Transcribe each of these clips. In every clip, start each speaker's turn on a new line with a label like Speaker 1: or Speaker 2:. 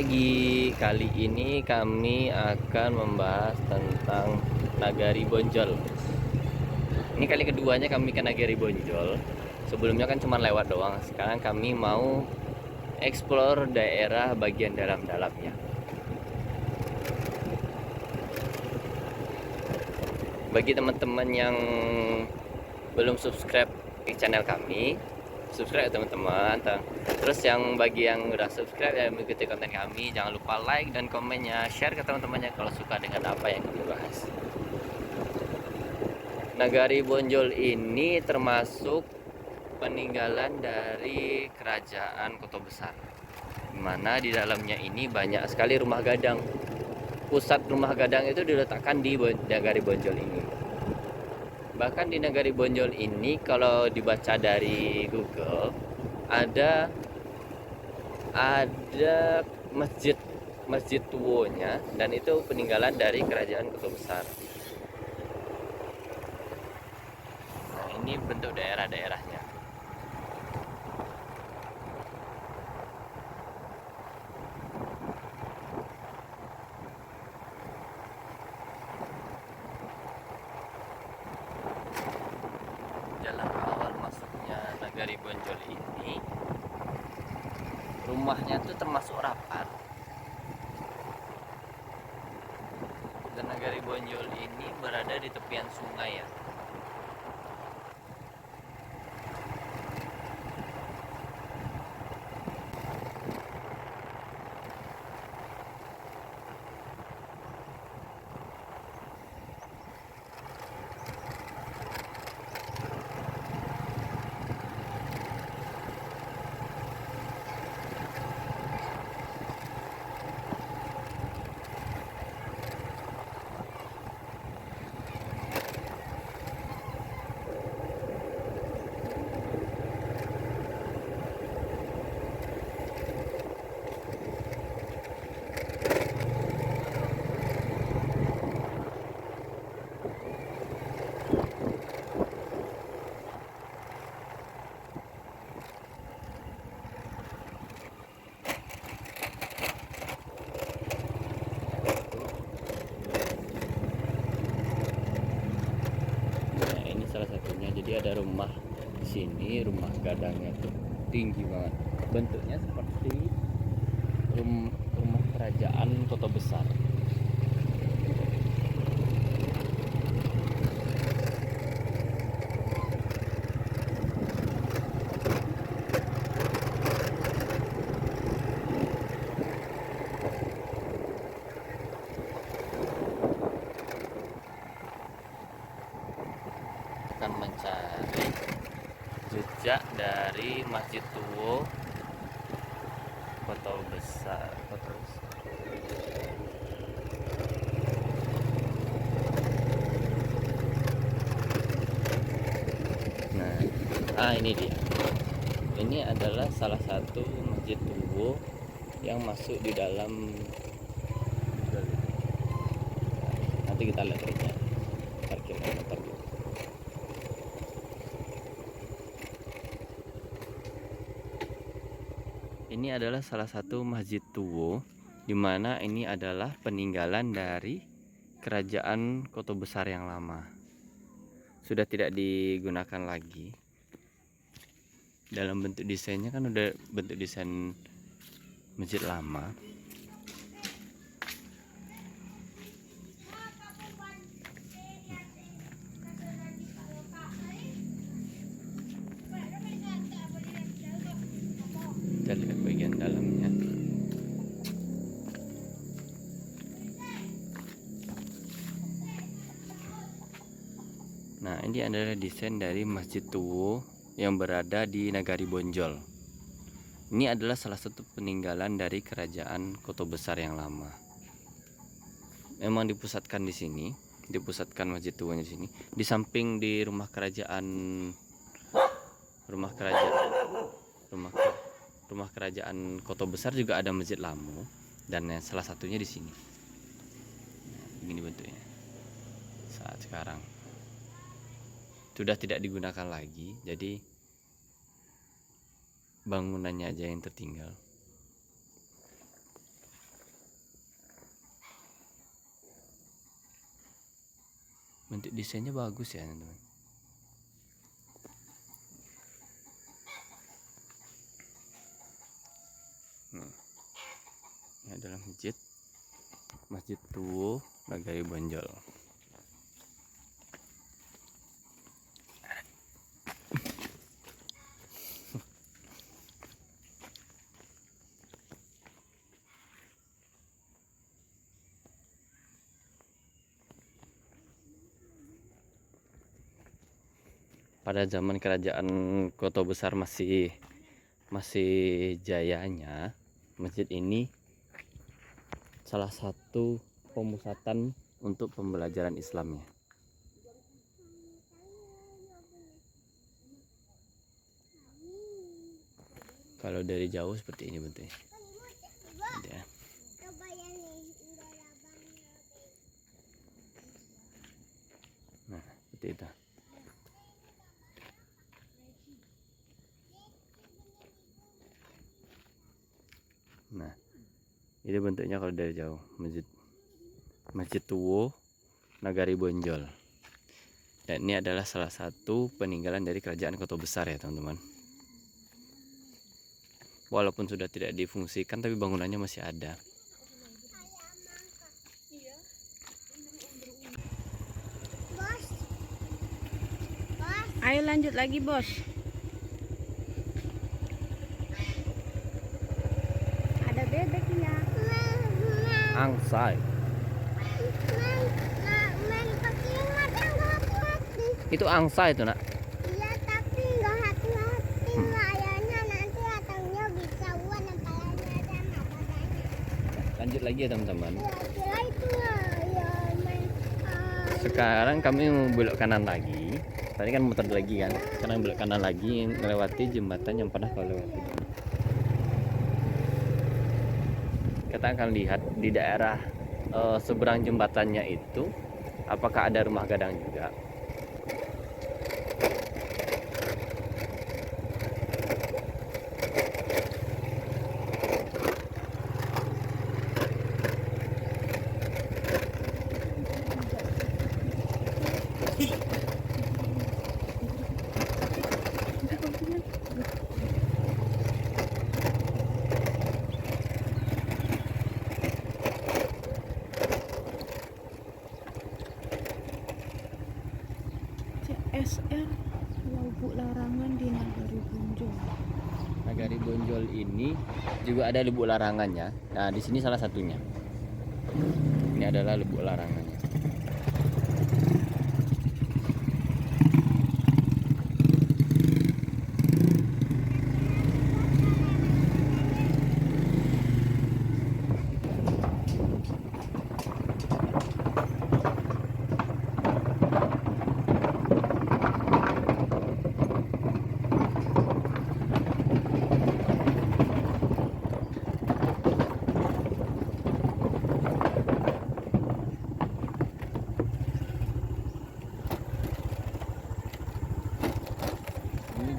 Speaker 1: pagi. Kali ini kami akan membahas tentang Nagari Bonjol. Ini kali keduanya kami ke Nagari Bonjol. Sebelumnya kan cuma lewat doang. Sekarang kami mau explore daerah bagian dalam-dalamnya. Bagi teman-teman yang belum subscribe di channel kami, subscribe ya teman-teman. Terus yang bagi yang udah subscribe dan mengikuti konten kami, jangan lupa like dan komennya, share ke teman-temannya kalau suka dengan apa yang kami bahas. Nagari Bonjol ini termasuk peninggalan dari kerajaan Kota Besar, dimana di dalamnya ini banyak sekali rumah gadang. Pusat rumah gadang itu diletakkan di Nagari Bonjol ini. Bahkan di Nagari Bonjol ini kalau dibaca dari Google ada masjid tuonya, dan itu peninggalan dari kerajaan Kota Besar. Nah, ini bentuk daerah-daerahnya. Jalan awal masuknya Nagari Bonjol ini, rumahnya tuh termasuk rapat. Dan Nagari Bonjol ini berada di tepian sungai ya. Nah, ini salah satunya. Jadi ada rumah di sini, rumah gadangnya tuh tinggi banget. Bentuknya seperti rumah kerajaan Kota Besar. Akan mencari jejak dari Masjid Tuo Kota Besar. Nah, ini dia. Ini adalah salah satu Masjid Tuo yang masuk di dalam. Nanti kita lihat aja parkir motor dulu. Ini adalah salah satu Masjid Tuo, di mana ini adalah peninggalan dari kerajaan Kota Besar yang lama. Sudah tidak digunakan lagi. Dalam bentuk desainnya kan udah bentuk desain masjid lama. Kita lihat bagian dalamnya. Nah, ini adalah desain dari Masjid Tuo yang berada di Nagari Bonjol. Ini adalah salah satu peninggalan dari kerajaan Kota Besar yang lama. Memang dipusatkan di sini, dipusatkan Masjid Tuonya di sini. Di samping di rumah kerajaan Kota Besar juga ada Masjid Lamu, dan salah satunya di sini. Nah, begini bentuknya saat sekarang. Sudah tidak digunakan lagi, jadi bangunannya aja yang tertinggal. Bentuk desainnya bagus ya teman-teman. Ini adalah Masjid Tuwo Nagari Bonjol. Pada zaman kerajaan Kota Besar masih jayanya, masjid ini salah satu pemusatan untuk pembelajaran Islamnya. Kalau dari jauh seperti ini bentuknya. Ya. Nah, seperti itu. Nah, ini bentuknya kalau dari jauh, Masjid Tuwo Nagari Bonjol. Dan ini adalah salah satu peninggalan dari kerajaan Kota Besar ya teman-teman. Walaupun sudah tidak difungsikan, tapi bangunannya masih ada.
Speaker 2: Ayo lanjut lagi, Bos. Ada bebeknya.
Speaker 1: Angsai. Itu angsa itu, Nak.
Speaker 2: Iya, tapi nggak hati-hati. Kayaknya nanti atangnya bisa uan kepalanya sama badannya.
Speaker 1: Lanjut lagi ya teman-teman.
Speaker 2: Ya, kira itu ya main.
Speaker 1: Sekarang kami mau belok kanan lagi. Tadi kan muter lagi kan. Sekarang belok kanan lagi melewati jembatan yang pernah kau lewati. Kita akan lihat di daerah seberang jembatannya itu apakah ada rumah gadang juga.
Speaker 2: CSR Lubuk Larangan di Nagari Bonjol.
Speaker 1: Nagari Bonjol ini juga ada lubuk larangannya. Nah, di sini salah satunya. Ini adalah lubuk larangannya.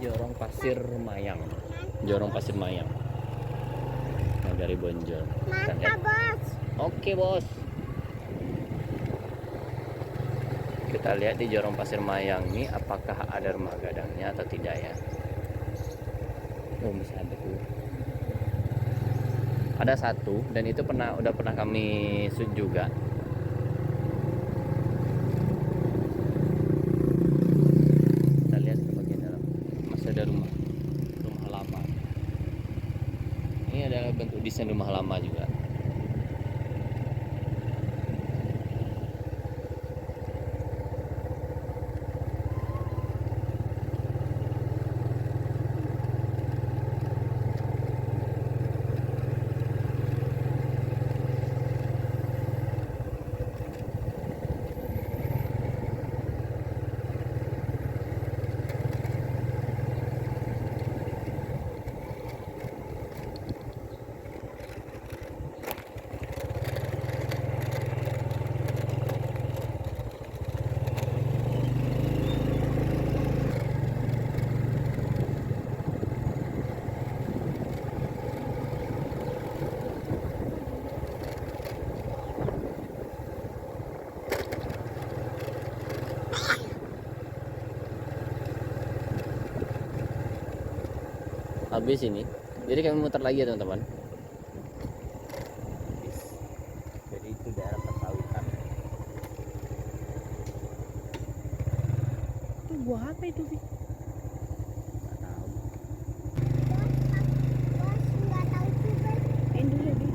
Speaker 1: Jorong Pasir Mayang. Jorong Pasir Mayang. Nagari Bonjol.
Speaker 2: Mantap, Bos.
Speaker 1: Oke, Bos. Kita lihat di Jorong Pasir Mayang ini apakah ada rumah gadangnya atau tidak ya. Oh, masih ada tuh. Ada satu dan itu udah pernah kami shoot juga. Ada rumah lama. Ini adalah bentuk desain rumah lama juga. habis ini. Jadi kami muter lagi ya teman-teman. Jadi itu daerah persawahan.
Speaker 3: Itu buah apa itu, Bi?
Speaker 1: Nggak tahu.
Speaker 2: Bos nggak tahu juga.
Speaker 3: Main dulu ya, Bi.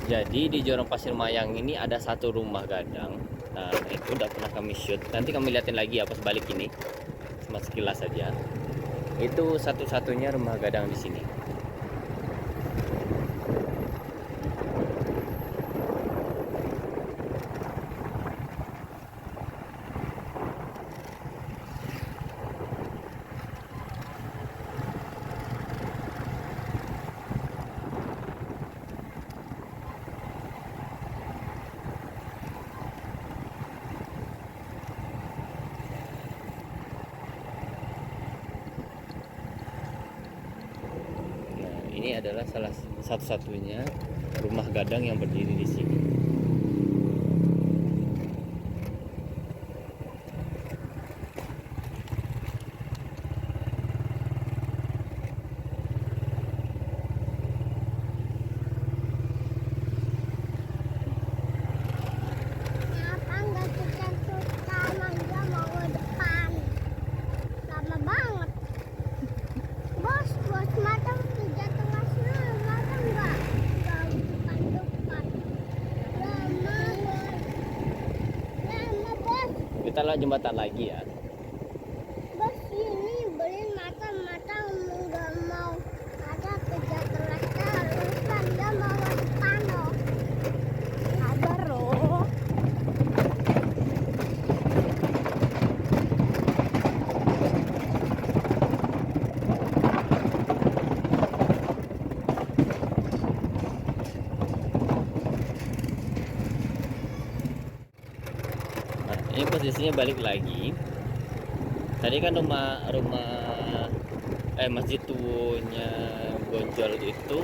Speaker 1: Jadi di Jorong Pasir Mayang ini ada satu rumah gadang. Nah itu udah pernah kami shoot. Nanti kami liatin lagi ya pas balik ini. Cuma sekilas saja. Itu satu-satunya rumah gadang di sini. Ini adalah salah satu-satunya rumah gadang yang berdiri di sini.
Speaker 2: Kenapa nggak kita suka mangga mau ke depan? Lama banget. Bos macam tiga tengah sana, masa nggak depan. Lama bos.
Speaker 1: Kita lewat jembatan lagi ya.
Speaker 2: Bos ini beli mata nggak mau ada tiga tengah terus kan nggak mau ke depan loh.
Speaker 3: Sabar loh.
Speaker 1: Nah, ini posisinya balik lagi. Tadi kan masjid tuanya Bonjol itu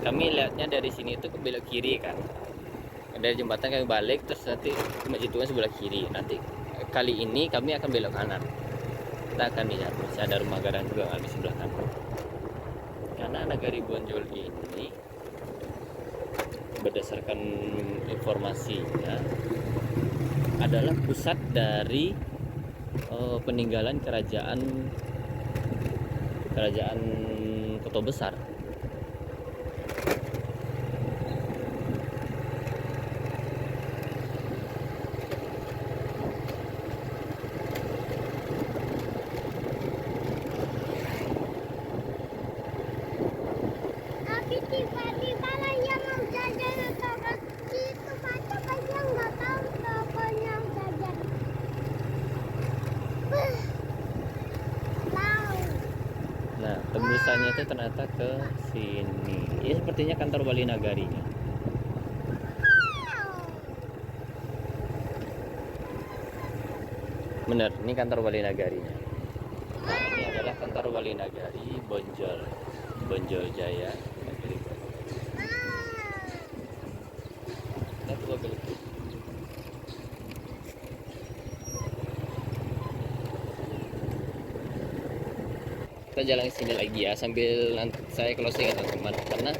Speaker 1: kami lihatnya dari sini itu ke belok kiri kan. Dari jembatan kami balik terus nanti masjid tuanya sebelah kiri. Nanti kali ini kami akan belok kanan. Kita akan lihat masih ada rumah gadang juga di sebelah kanan. Karena Nagari Bonjol ini berdasarkan informasinya adalah pusat dari peninggalan kerajaan Kota Besar.
Speaker 2: Tapi tiba-tiba Raya mau jajan ke situ macam aja nggak tahu tokonya jajan. Tahu.
Speaker 1: Nah, tembusannya itu ternyata ke sini. Ini sepertinya kantor Wali Nagarinya. Bener, ini kantor Wali Nagarinya. Nah, ini adalah kantor Wali Nagari Bonjol Jaya. Nagari Bonjol. Kita coba balik. Kita jalan sini lagi ya sambil nanti saya closing ya teman-teman, karena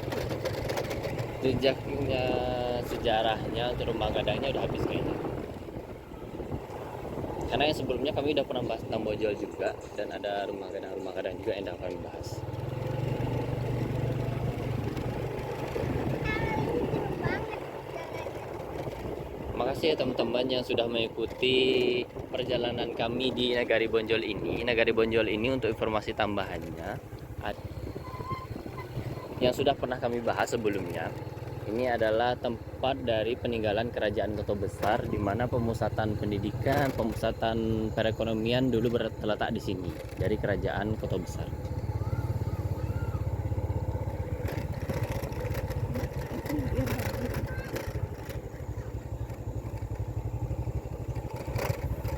Speaker 1: jejaknya sejarahnya untuk rumah gadangnya udah habis kayaknya. Karena yang sebelumnya kami udah pernah bahas tentang Bonjol juga, dan ada rumah gadang juga yang udah kami bahas. Makasih ya teman-teman yang sudah mengikuti perjalanan kami di Nagari Bonjol ini. Nagari Bonjol ini untuk informasi tambahannya yang sudah pernah kami bahas sebelumnya. Ini adalah tempat dari peninggalan kerajaan Kota Besar, di mana pemusatan pendidikan, pemusatan perekonomian dulu terletak di sini dari kerajaan Kota Besar.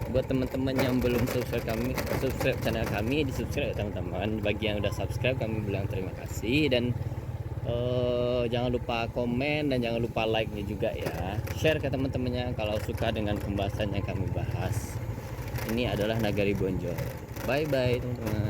Speaker 1: Buat teman-teman yang belum subscribe channel kami, di subscribe ya teman-teman. Bagi yang udah subscribe kami bilang terima kasih, dan jangan lupa komen dan jangan lupa like-nya juga ya. Share ke teman-temannya kalau suka dengan pembahasan yang kami bahas. Ini adalah Nagari Bonjol. Bye bye teman-teman.